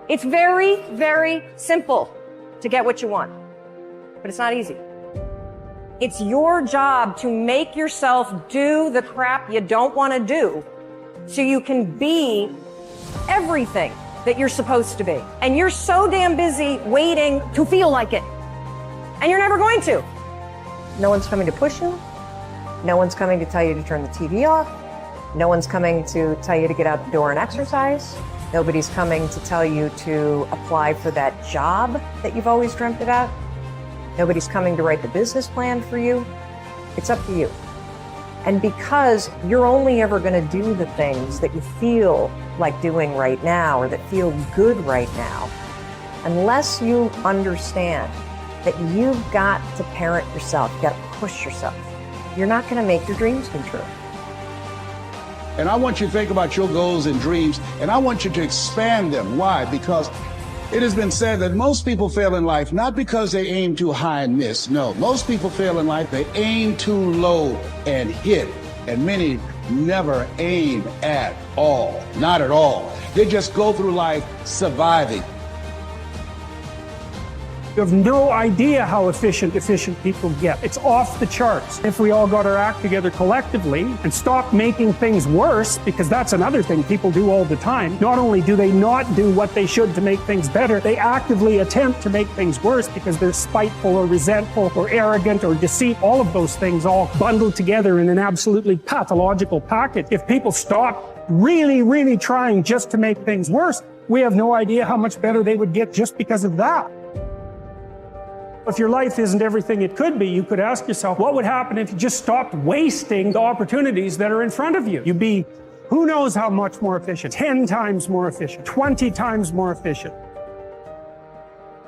It's very, very simple to get what you want, but it's not easy. It's your job to make yourself do the crap you don't want to do so you can be everything that you're supposed to be. And you're so damn busy waiting to feel like it. And you're never going to. No one's coming to push you. No one's coming to tell you to turn the TV off. No one's coming to tell you to get out the door and exercise. Nobody's coming to tell you to apply for that job that you've always dreamt about. Nobody's coming to write the business plan for you. It's up to you. And because you're only ever going to do the things that you feel like doing right now or that feel good right now, unless you understand that you've got to parent yourself, you've got to push yourself, you're not going to make your dreams come true. And I want you to think about your goals and dreams, and I want you to expand them. Why? Because it has been said that most people fail in life not because they aim too high and miss. No, most people fail in life, they aim too low and hit. And many never aim at all, not at all. They just go through life surviving. You have no idea how efficient people get. It's off the charts. If we all got our act together collectively and stopped making things worse, because that's another thing people do all the time. Not only do they not do what they should to make things better, they actively attempt to make things worse because they're spiteful or resentful or arrogant or deceit. All of those things all bundled together in an absolutely pathological package. If people stop really trying just to make things worse, we have no idea how much better they would get just because of that. If your life isn't everything it could be, you could ask yourself, what would happen if you just stopped wasting the opportunities that are in front of you? You'd be, who knows how much more efficient, 10 times more efficient, 20 times more efficient.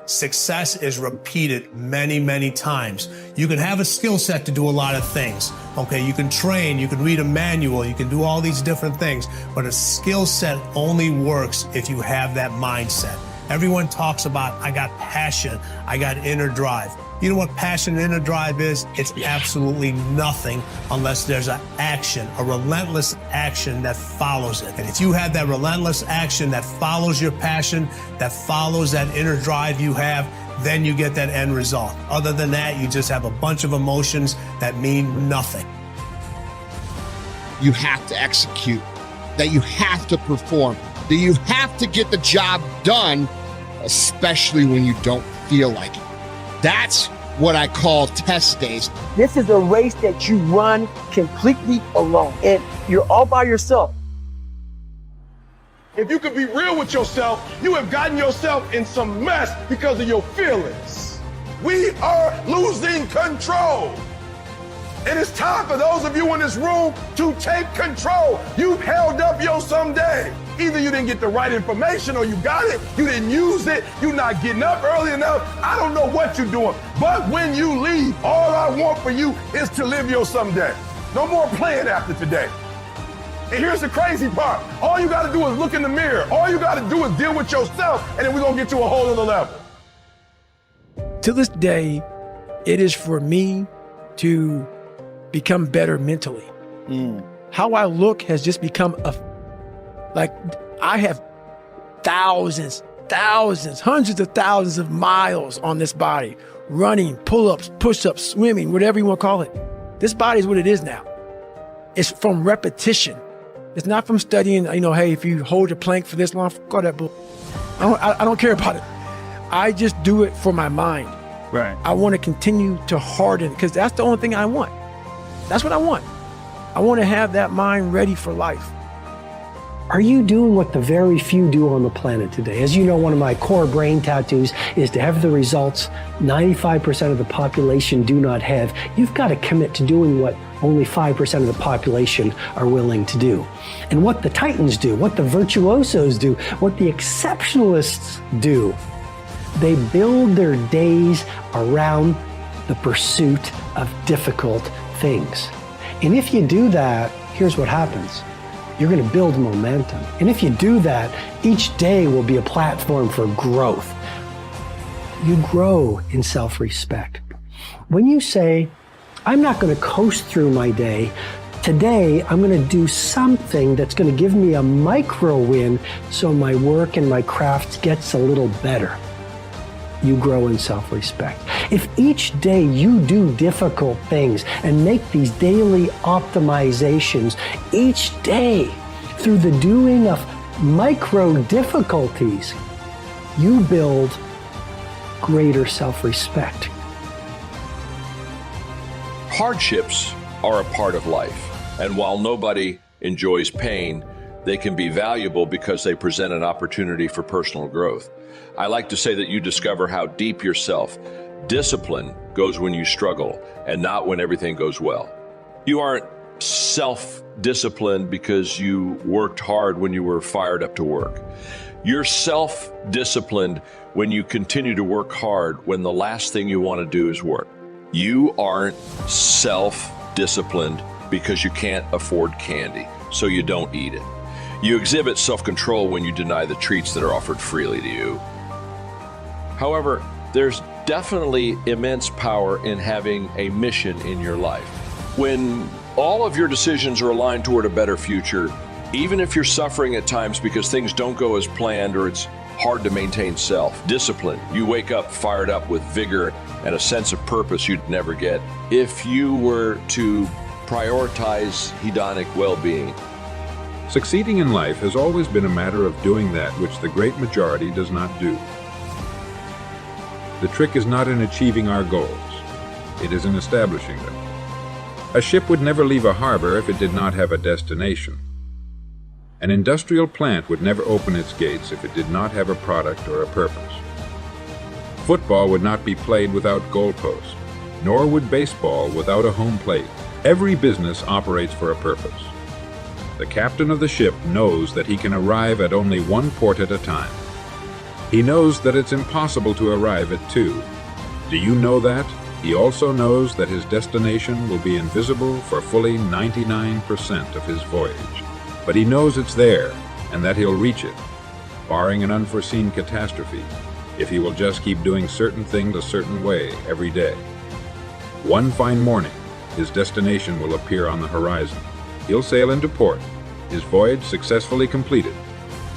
Success is repeated many times. You can have a skill set to do a lot of things. Okay, you can train, you can read a manual, you can do all these different things, but a skill set only works if you have that mindset. Everyone talks about, I got passion, I got inner drive. You know what passion and inner drive is? It's absolutely nothing unless there's an action, a relentless action that follows it. And if you have that relentless action that follows your passion, that follows that inner drive you have, then you get that end result. Other than that, you just have a bunch of emotions that mean nothing. You have to execute, that you have to perform, that you have to get the job done, especially when you don't feel like it. That's what I call test days. This is a race that you run completely alone, and you're all by yourself. If you could be real with yourself, you have gotten yourself in some mess because of your feelings. We are losing control. And it's time for those of you in this room to take control. You've held up your someday. Either you didn't get the right information or you got it, you didn't use it, you're not getting up early enough. I don't know what you're doing. But when you leave, all I want for you is to live your someday. No more playing after today. And here's the crazy part. All you got to do is look in the mirror. All you got to do is deal with yourself, and then we're going to get to a whole other level. To this day, it is for me to become better mentally. How I look has just become I have thousands, hundreds of thousands of miles on this body, running, pull-ups, push-ups, swimming, whatever you want to call it. This body is what it is now. It's from repetition. It's not from studying, hey, if you hold a plank for this long, fuck all that bull. I don't care about it. I just do it for my mind. Right. I want to continue to harden because that's the only thing I want. That's what I want. I want to have that mind ready for life. Are you doing what the very few do on the planet today? As you know, one of my core brain tattoos is to have the results 95% of the population do not have. You've got to commit to doing what only 5% of the population are willing to do. And what the titans do, what the virtuosos do, what the exceptionalists do, they build their days around the pursuit of difficult things. And if you do that, here's what happens. You're going to build momentum. And if you do that, each day will be a platform for growth. You grow in self-respect. When you say, I'm not going to coast through my day Today, I'm going to do something that's going to give me a micro win so my work and my craft gets a little better. You grow in self-respect. If each day you do difficult things and make these daily optimizations, each day through the doing of micro difficulties, you build greater self-respect. Hardships are a part of life, and while nobody enjoys pain, they can be valuable because they present an opportunity for personal growth. I like to say that you discover how deep your self-discipline goes when you struggle and not when everything goes well. You aren't self-disciplined because you worked hard when you were fired up to work. You're self-disciplined when you continue to work hard when the last thing you want to do is work. You aren't self-disciplined because you can't afford candy, so you don't eat it. You exhibit self-control when you deny the treats that are offered freely to you. However, there's definitely immense power in having a mission in your life. When all of your decisions are aligned toward a better future, even if you're suffering at times because things don't go as planned or it's hard to maintain self-discipline, you wake up fired up with vigor and a sense of purpose you'd never get if you were to prioritize hedonic well-being. Succeeding in life has always been a matter of doing that which the great majority does not do. The trick is not in achieving our goals, it is in establishing them. A ship would never leave a harbor if it did not have a destination. An industrial plant would never open its gates if it did not have a product or a purpose. Football would not be played without goalposts, nor would baseball without a home plate. Every business operates for a purpose. The captain of the ship knows that he can arrive at only one port at a time. He knows that it's impossible to arrive at two. Do you know that? He also knows that his destination will be invisible for fully 99% of his voyage. But he knows it's there and that he'll reach it, barring an unforeseen catastrophe, if he will just keep doing certain things a certain way every day. One fine morning, his destination will appear on the horizon. He'll sail into port, his voyage successfully completed.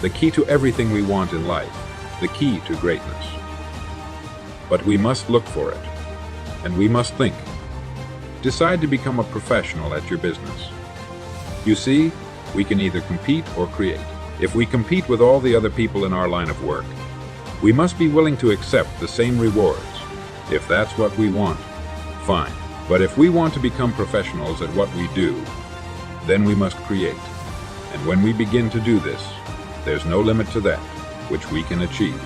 The key to everything we want in life, the key to greatness. But we must look for it, and we must think. Decide to become a professional at your business. You see, we can either compete or create. If we compete with all the other people in our line of work, we must be willing to accept the same rewards. If that's what we want, fine. But if we want to become professionals at what we do, then we must create. And when we begin to do this, there's no limit to that which we can achieve.